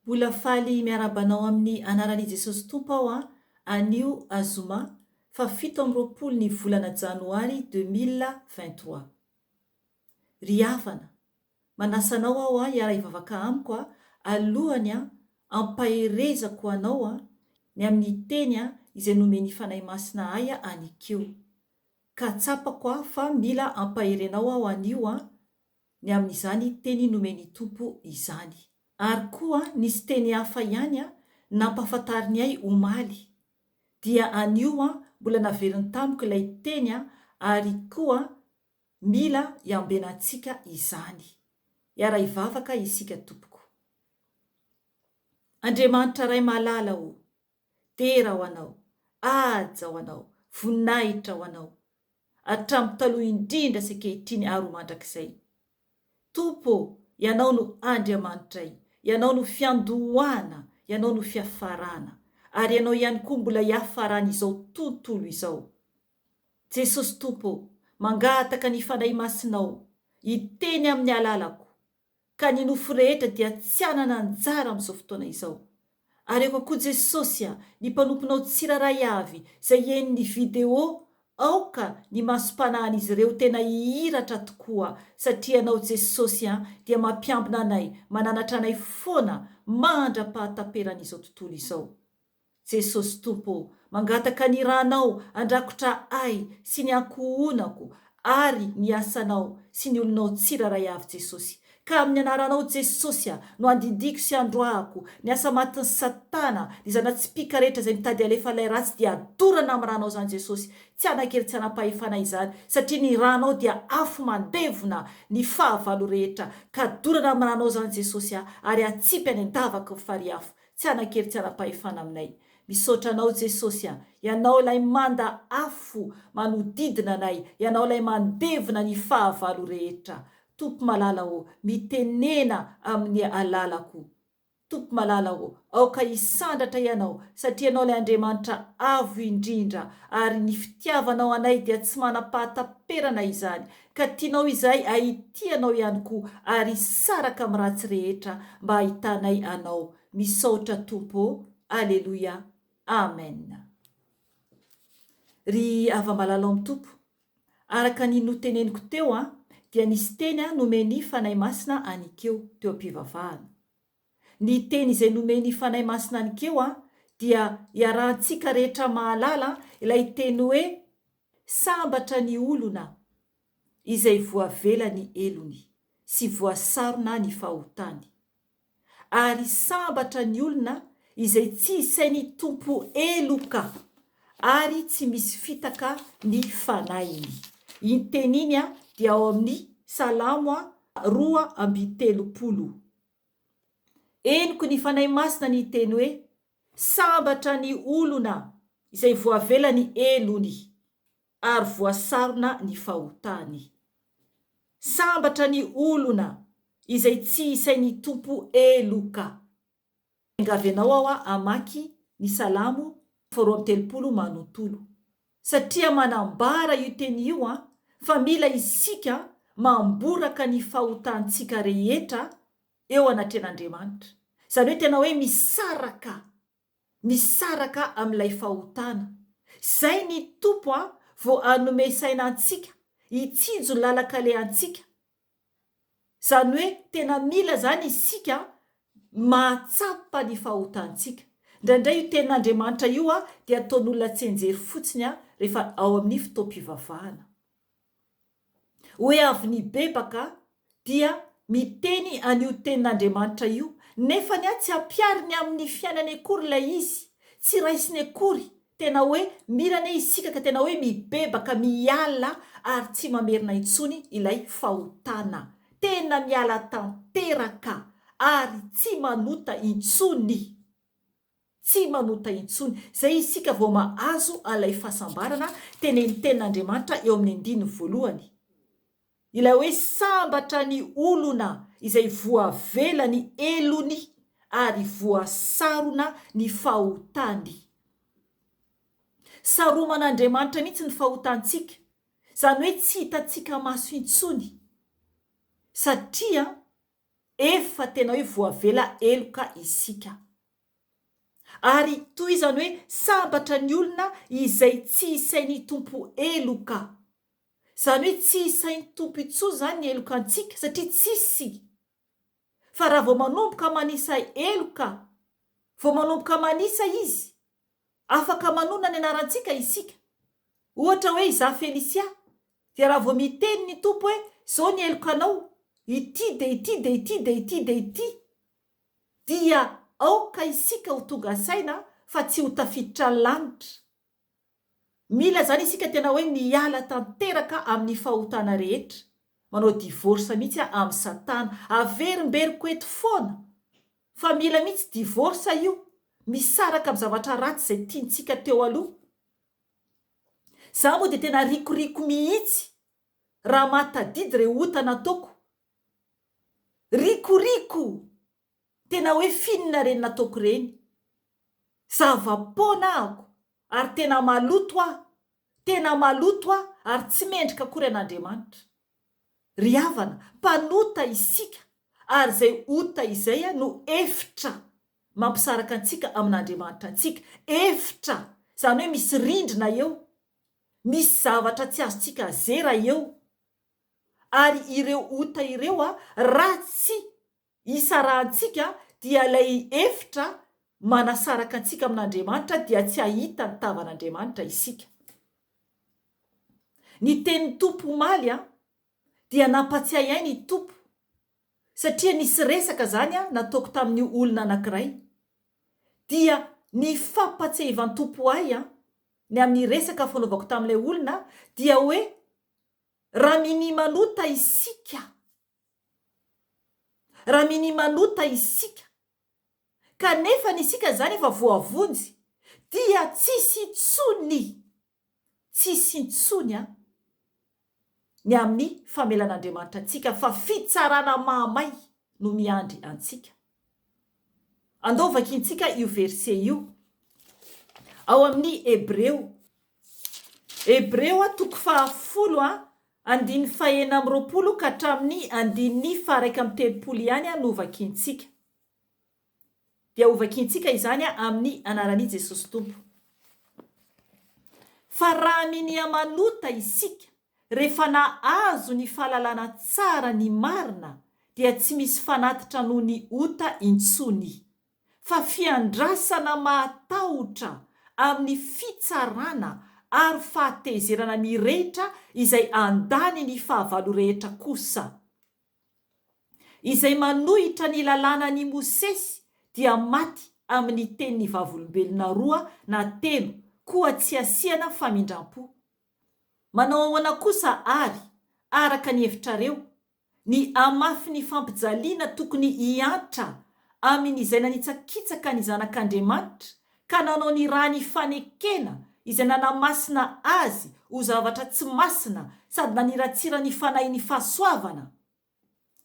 Mbola faly miarabanao amin'ny anaran'i Jesosy Tompo aho anio Azoma fa 7 ny volana Janoary 2023. Ry havana, manasanao aho hiara hivavaka amiko alohany ampaherezako anao ny amin'ny teny izay nomeny fanahy masina ahy anikio. Ka tsapako fa mila ampaherenao aho anio ny amin'izany teny nomeny Tompo izany. Ary koa nisy teny hafa ihany nampahafantariny ahy omaly. Dia anio mbola naveriny tamiko ilay teny ary koa mila iambenantsika izany. Hiara hivavaka isika tompoko. Andriamanitra ray malala o, tera ho anao, aja ho anao, voninahitra ho anao. Hatramin'ny taloha indrindra sy ankehitriny ary ho mandrakizay. Tompo, ianao no Andriamanitray, ianao no fiandohana, ianao no fiafarana, ary ianao ihany koa mbola hiafarana izao tontolo izao. Jesosy Tompo, mangataka ny fanahy masinao, hiteny amin'ny alalako, ka ny nofo rehetra dia tsy anana anjara amin'izao fotoana izao. Ary eo koa Jesosy, ny mpanomponao tsiraray avy, izay eniny video, aoka ny masom-panahin'izy ireo tena hihiratra tokoa, satria ianao Jesosy dia mampiambina anay, mananatra anay foana, mandra-pahataperan'izao tontolo izao. Jesosy Tompo, mangataka ny ranao andrakotra ahy sy ny ankohonako, ary ny asanao sy ny olonao tsiraray avy Jesosy. Ka amin'ny anaranao Jesosy no andindiko sy androahako ny asa matin'ny Satana, ny zanatsipika rehetra izay mitady alefa ilay ratsy dia adorana amin'ny ranao zany Jesosy. Tsy anakery tsy anam-pahefana izany, satria ny ranao dia afo mandevona ny fahavalo rehetra. Ka adorana amin'ny ranao zany Jesosy ary atsipy any an-davaka ny fariafo. Tsy anakery tsy anam-pahefana aminay. Misaotra anao Jesosy, ianao ilay manda afo manodidina anay, ianao ilay mandevona ny fahavalo rehetra. Tompo malala o, mitenena amin'ny alalako. Tompo malala o, aoka hisandratra ianao, satria ianao ilay Andriamanitra avo indrindra, ary ny fitiavanao anay dia tsy manam-pahataperana izany. Ka tianao izay ahitianao ihany koa, ary saraka amin'ny ratsy rehetra mba ahitanay anao. Misaotra Tompo, aleluia, amen. Ry ava-malala amin'ny Tompo, araka ny noteneniko teo dia nisy teny nomeny fanahy masina anikeo teo am-pivavahana. Ny teny izay nomeny fanahy masina anikeo dia iarahantsika rehetra mahalala ilay teny hoe sambatra ny olona izay voavela ny elony sy voasarona ny fahotany. Ary sambatra ny olona izay tsy isainy tompo eloka ary tsy misy fitaka ny fanahiny. Iny teny iny dia ao amin'ny Salamo 2:30. Eniko ny fanahy masina ny teny hoe sambatra ny olona izay voavela ny elony ary voasarona ny fahotany. Sambatra ny olona izay tsy isainy tompo eloka. Engavenao aho amaky ny Salamo 2:30. Satria manambara io teny io fa mila isika mamboraka ny fahotantsika rehetra eo anatren'Andriamanitra. Izany hoe tena hoe misaraka amin'ilay fahotana. Zay ny tompo vao anome saina antsika, hitsinjo ny lalakalehantsika. Izany hoe tena mila zany isika mahatsapa ny fahotantsika. Indraindray io tenin'Andriamanitra io dia ataon'olona tsenjery fotsiny rehefa ao amin'ny fotoam-pivavahana. Hoe avy ny bebaka dia miteny an'io tenin'Andriamanitra io, nefa tsy ampiariny amin'ny fiainany akory ilay izy, tsy raisiny akory. Tena hoe mila ne isika ka tena hoe mibebaka, miala ary tsy mamerina intsony ilay fahotana. Tena miala tanteraka ary tsy manota intsony. Tsy manota intsony. Zay isika vao mahazo alay fahasambarana teneny tenin'Andriamanitra eo amin'ny 1:1. Ilay hoe sambatra ny olona izay voavela ny elony ary voasarona ny fahotany. Saroman'Andriamanitra mihitsy ny fahotantsika. Izany hoe tsy hitantsika maso intsony. Satria efa tena hoe voavela eloka isika. Ary toy izany hoe sambatra ny olona izay tsy isainy tompo eloka. Izany hoe tsy isainy tompo itso zany ny eloka antsika satria tsisy. Fa raha vao manomboka manisa eloka, vao manomboka manisa izy, afaka manona ny anarantsika isika. Ohatra hoe iza Felisia, dia raha vao miteny ny tompo hoe zao ny elokanao, ity de ity de ity de ity de ity, dia aoka isika ho tonga saina fa tsy ho tafiditra lanitra. Mila zany isika tena hoe miala tanteraka amin'ny fahotana rehetra, manao divorce mihitsy amin'ny Satana, averimberiko eto foana. Fa mila mihitsy divorce io, misaraka amin'ny zavatra ratsy izay tiantsika teo aloha. Za moa dia tena rikoriko mihitsy raha mahatadidy ireo ota nataoko. Rikoriko, tena hoe finina reny nataoko reny. Zava-pona ako, ary tena maloto aho. Tena maloto aho ary tsy mendrika akory an'Andriamanitra. Ry havana, mpanota isika, ary izay ota izay no efitra mampisaraka antsika amin'Andriamanitra antsika. Efitra, izany hoe misy rindrina eo, misy zavatra tsy azontsika zera eo. Ary ireo ota ireo raha tsy isarahantsika dia ilay efitra manasaraka antsika amin'Andriamanitra dia tsy ahita ny tavan'Andriamanitra isika. Ny tenin'ny tompo maly dia nampatsiahy ahy ny tompo, satria nisy resaka zany nataoko tamin'ny olona anankiray. Dia ny fampatsiahivan'ny tompo ahy ny amin'ny resaka fanaovako tamin'ilay olona dia hoe raha minimanota isika, raha minimanota isika, kanefa nisika zany efa voavonjy, dia tsisy intsony ny amin'ny famelan'Andriamanitra antsika, fa fitsarana mahamay no miandry antsika. Andao vakintsika io verset io ao amin'ny Hebreo 10 andiny fahaenina amby 20 ka hatramin'ny andiny faha 1 ihany no vakintsika. Dia ho vakintsika izany amin'ny anaran'i Jesosy Tompo. Fa raha miniamanota isika rehefa nahazo ny fahalalana tsara ny marina, dia tsy misy fanatitra noho ny ota intsony, fa fiandrasana mahatahotra amin'ny fitsarana ary fahatezerana mirehitra izay andany ny fahavalo rehetra kosa. Izay manohitra ny lalàna ny Mosesy dia maty amin'ny tenin'ny vavolombelona 2 na 3 koa tsy asiana famindram-po. Manao ahoana kosa ary, araka ny hevitrareo, ny amafy ny fampijaliana tokony hiantra amin'izay nanitsakitsaka ny zanak'Andriamanitra, ka nanao ny raha ny fanekena izay nanamasina azy ho zavatra tsy masina sady naniratsira ny fanahy ny fahasoavana.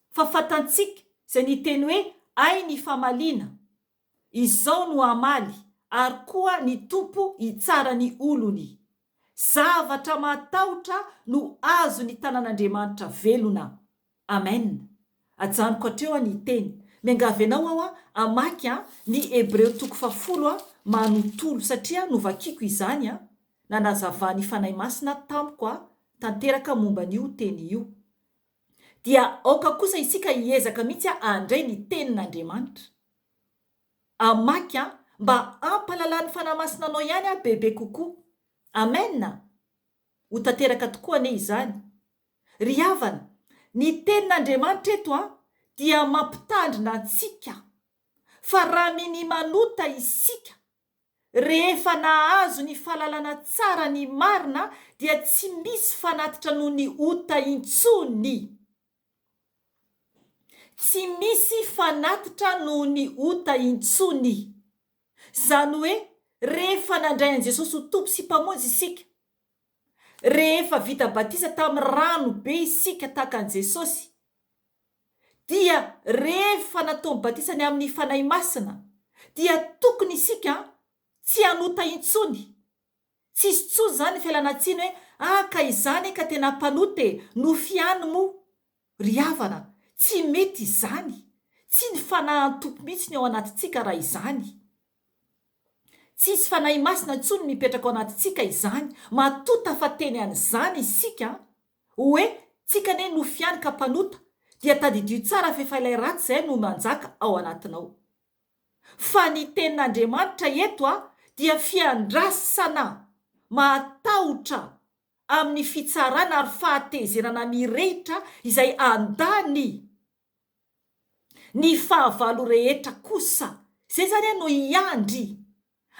Fa fatantsika izay niteny hoe ay ny famaliana, izao no amaly, ary koa ny tompo hitsara ny olony. Zavatra matahotra no azo ny tanan'Andriamanitra velona. Amen. Ajanoko hatreo ny teny. Miangavenao aho amaky ny Hebreo 10 manontolo, satria novakiko izany nanazava ny fanahy masina tamiko tanteraka momba n'io teny io. Dia aoka kosa isika hiezaka mihitsy andray ny tenin'Andriamanitra. Amaky mba ampalalany fanahy masinanao ihany bebe kokoa. Amen. Ho tanteraka tokoa ane izany. Ry havana, ny tenin'Andriamanitra eto dia mampitandrina antsika. Fa raha minimanota isika rehefa nahazo ny fahalalana tsara ny marina, dia tsy misy fanatitra noho ny ota intsony. Tsy misy fanatitra noho ny ota intsony. Zany hoe rehefa nandray an Jesosy ho tompo sy mpamonjy isika, rehefa vita batisa tamin'ny rano be isika tahaka an Jesosy, dia rehefa natao batisany amin'ny fanahy masina, dia tokony isika tsy hanota intsony. Tsisy tsony zany fialanatsiny hoe ka izany ka tena mpanote no fiany mo. Ry havana, tsy mety izany, tsy ny fanahy tompo mihitsy ny ao anatintsika raha izany. Tsisy fanahy masina intsony mipetraka ao anatintsika izany. Matota fa teny an'izany isika hoe tsika ne no fiany ka mpanota dia tadidio tsara fefa ilay ratsy izay no manjaka ao anatinao. Fa ny tenin'Andriamanitra eto dia fiandrasana matahotra amin'ny fitsarana ary fahatezerana mirehitra izay andany ny fahavalo rehetra kosa. Zay zany no iandry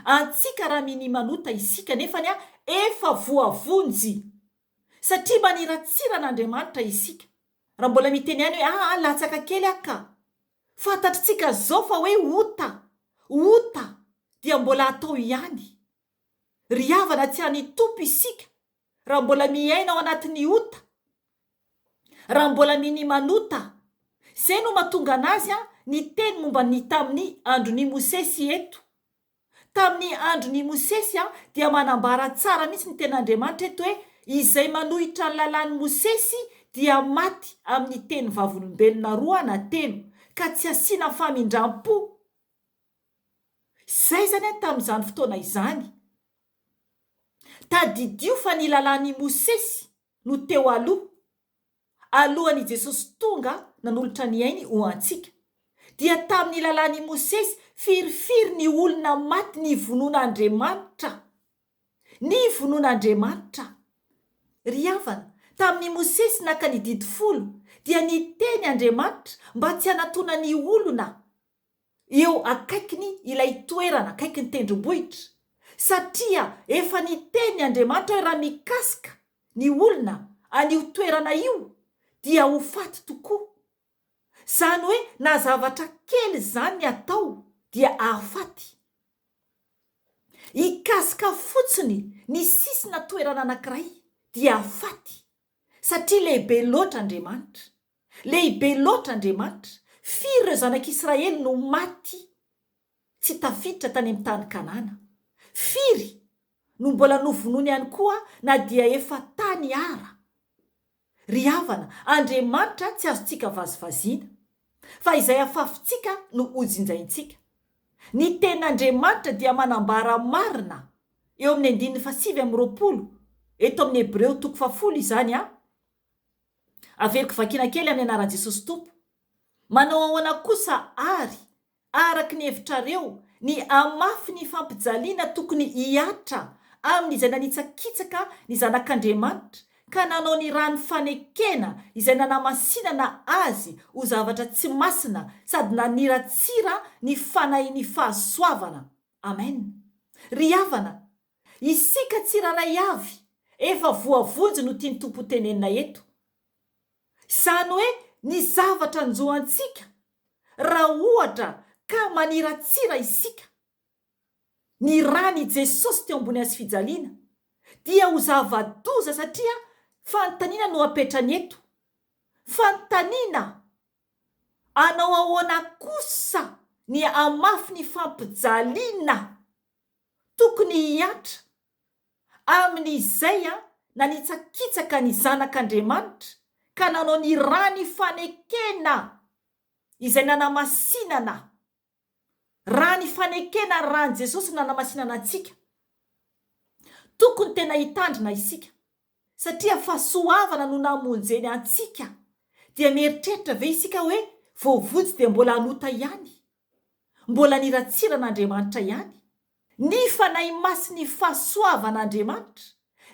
antsika raha mini manota isika nefany efa voavonjy satria maniratsira n'Andriamanitra isika. Raha mbola miteny any hoe latsaka kely aka, fantatritsika zao fa hoe ota dia mbola atao ihany. Ry havana tsy any tompo isika raha mbola miaina ao anatin'ny ota, raha mbola mini manota. Zay no mahatonga anazy ny teny momba ny tamin'ny andron'ny Mosesy eto. Tamin'ny andron'ny Mosesy dia manambara tsara mihitsy ny ten'Andriamanitra eto hoe izay manohitra ny lalàn'ny Mosesy dia maty amin'ny teny vavolombelona 2 na 3 ka tsy asiana famindram-po. Zay zany tamin'izany fotoana izany. Tadidio fa ny lalàn'ny Mosesy no teo alohan'i Jesosy tonga nanolotra ny ainy ho antsika. Dia tamin'ny lalàn'ny Mosesy firifiry ny olona maty ny vonon'Andriamanitra. Ny vonon'Andriamanitra. Ry havana, tamin'ny Mosesy naka ny didy 10 dia niteny Andriamanitra mba tsy hanatona ny olona eo akaikiny ilay toerana akaikiny tendrombohitra. Satria efa niteny Andriamanitra hoe raha mikasika ny olona an'io toerana io dia ho faty tokoa. Zany hoe na zavatra kely zany ny atao dia ahafaty. Ikasika fotsiny ny sisina toerana anankiray dia ahafaty. Satria lehibe loatra Andriamanitra. Lehibe loatra Andriamanitra. Firy ireo zanak'Israely no maty tsy tafiditra tany amin'ny tany Kanana. Firy no mbola novonony ihany koa na dia efa tany ara. Ry havana, Andriamanitra tsy azontsika vazivaziana, fa izay afafintsika no hojinjaintsika. Ny ten'Andriamanitra dia manambara marina eo amin'ny 9:20 eto amin'ny Hebreo 10 izany averiko vakina kely amin'ny anaran'i Jesosy Tompo. Manao ahoana kosa araky ny hevitrareo ny amafy ny fampijaliana tokony hiatra amin'izay nanitsakitsaka ny zanak'Andriamanitra ka nanao ny rano fanekena izay nanamasinana azy ho zavatra tsy masina sady naniratsira ny fanahin'ny fahasoavana. Amen. Ry havana, isika tsiraray avy efa voavonjy no tiany Tompo tenenina eto. Zany hoe ny zavatra njoantsika raha ohatra ka maniratsira isika ny rany Jesosy teo ambony azy fijaliana dia ho zava-doza satria fanontaniana no apetrany eto. Fanontaniana anao ahoana kosa ny amafy ny fampijaliana tokony hiatra amin'izay nanitsakitsaka ny zanak'Andriamanitra ka nanao ny rany fanekena izay nanamasinana. Rany fanekena rany Jesosy nanamasinana antsika. Tokony tena hitandrina isika satria fahasoavana no namonjeny antsika. Dia mieritreritra ve isika hoe voavonjy dia mbola hanota ihany, mbola niratsiran'Andriamanitra ihany? Ny fanahy masin'ny fahasoavan'Andriamanitra,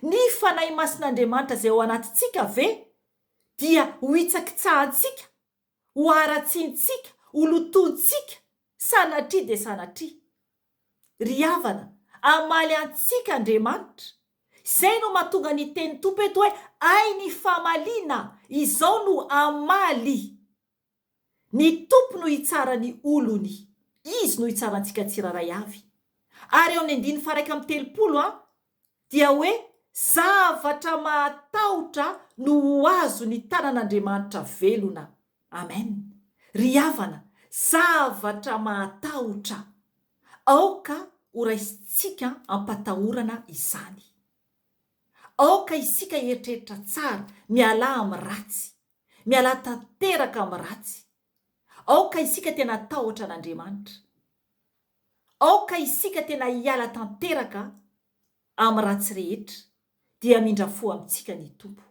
ny fanahy masin'Andriamanitra izay ao anatintsika ve dia ho hitsakitsahantsika, ho haratsintsika, ho lotontsika sanatria dia sanatria. Ry havana, amaly antsika Andriamanitra. Zay no mahatonga ny teny Tompo eto hoe ay ny famaliana, izao no amaly. Ny Tompo no hitsara ny olony, izy no hitsarantsika tsiraray avy. Ary eo amin'ny 9:30 dia hoe zavatra mahatahotra no ho azo ny tanan'Andriamanitra velona. Amen. Ry havana, zavatra mahatahotra. Aoka ho raisitsika ampatahorana izany. Aoka isika eritreritra tsara, miala amin'ny ratsy, miala tanteraka amin'ny ratsy. aoka isika tena tahotra an'Andriamanitra. Aoka isika tena hiala tanteraka amin'ny ratsy rehetra dia mindra fo amintsika ny tompo.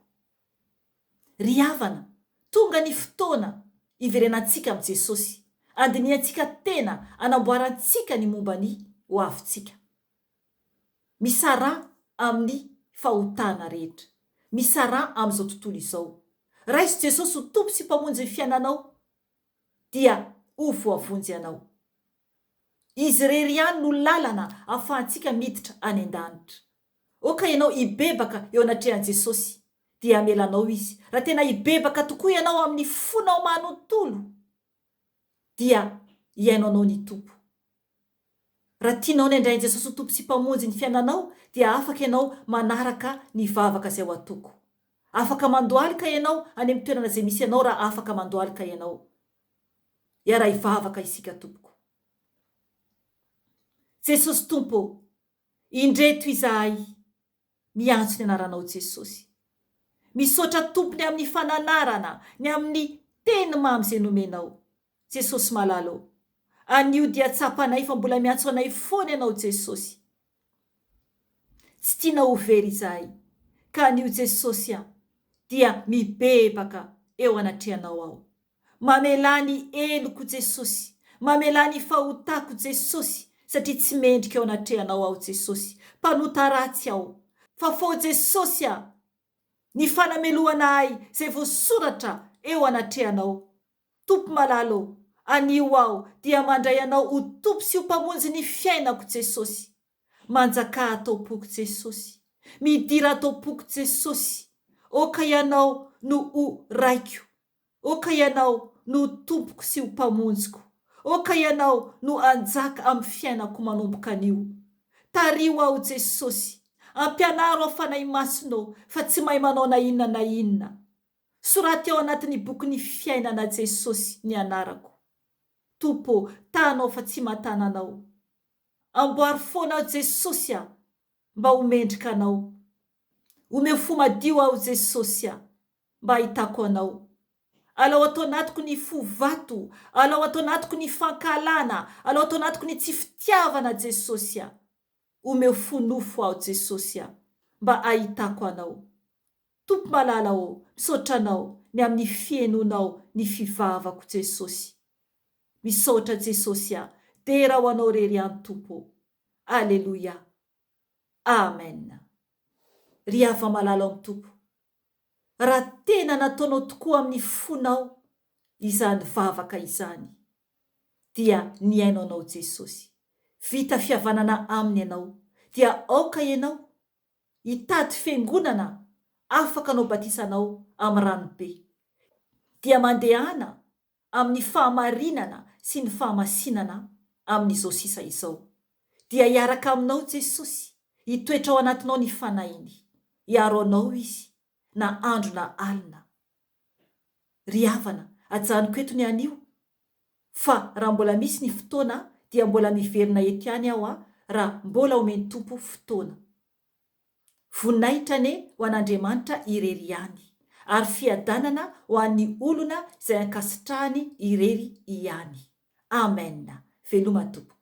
Ry havana, tonga ny fotoana iverenantsika amin'ny Jesosy. Andiniantsika tena anamboarantsika ny momba ny ho avintsika. Misara amin'ny fahotana rehetra. Misara amin'izao tontolo izao. Raiso Jesosy ho tompo sy mpamonjy ny fiainanao dia ho voavonjy anao. Izy irery ihany no lalana ahafahantsika miditra any an-danitra. Oka ianao hibebaka eo anatrehan'i Jesosy dia amelanao izy. Raha tena hibebaka tokoa ianao amin'ny fonao manontolo dia hiainao anao ny tompo. Raha tianao ny andrain'i Jesosy ho tompo sy mpamonjy ny fiainanao dia afaka ianao manaraka ny vavaka izay ho atoko. Afaka mandohalika ianao any amin'ny toerana izay misy ianao raha afaka mandohalika ianao. Raha hivavaka isika tompoko. Jesosy tompo, indreto izahay miantso ny anaranao Jesosy. Misaotra tompony amin'ny fananarana, ny amin'ny teny mamy izay nomenao. Jesosy malalo, anio dia tsapanay fa mbola miantso anay foana ianao Jesosy. Tsy tiana ho very izahay, ka anio Jesosy dia mibebaka eo anatrehanao aho. Mamela ny eloko Jesosy, mamela ny fahotako Jesosy, satria tsy mendrika eo anatrehanao aho Jesosy. Mpanota ratsy aho, fa fao Jesosy ny fanameloana ahy izay voasoratra eo anatrehanao. Tompo malalo, anio aho dia mandray anao ho tompo sy ho mpamonjy ny fiainako Jesosy. Manjaka atao-poko Jesosy, midira atao-poko Jesosy. Oka ianao no ho raiko. Oka ianao no tompoko sy ho mpamonjiko. Oka ianao no anjaka amin'ny fiainako manomboka anio. Tario aho Jesosy, ampianaro aho fanahy masonao fa tsy mahay manao na inona na inona. Soraty ao anatin'ny boky fiainana Jesosy ny anarako. Tompo, tanao fa tsy matananao. Amboary foana Jesosy mba homendrika anao. Omeo fo madio aho Jesosy mba hitako anao. Alao atao anatiko ny fo vato, alao atao anatiko ny fankalana, alao atao anatiko ny tsy fitiavana Jesosy. Omeo fo nofo aho Jesosy mba ahitako anao. Tompo malala aho, misaotra anao ny amin'ny fiainonao ny fivavako Jesosy. Misaotra Jesosy dera ho anao rery any tompo. Aleluia. Amen. Ry hava malala amin'ny tompo. Raha tena nataonao tokoa amin'ny fonao izany vavaka izany dia niainao anao Jesosy. Vita fihavanana aminy ianao dia aoka ianao hitady fiangonana afaka anao batisanao amin'ny ranobe. Dia mandehana amin'ny fahamarinana sy ny fahamasinana amin'izao sisa izao. Dia hiaraka aminao Jesosy, hitoetra ao anatinao ny fanainy. Hiaro anao izy na andro na alina. Ry havana, ajanoko eto ny anio. Fa raha mbola misy ny fotoana dia mbola miverina eto ihany aho raha mbola omeny tompo fotoana. Voninahitra ne ho an'Andriamanitra irery ihany, ary fiadanana ho an'ny olona izay ankasitrahany irery ihany. Amen. Veloma tompo.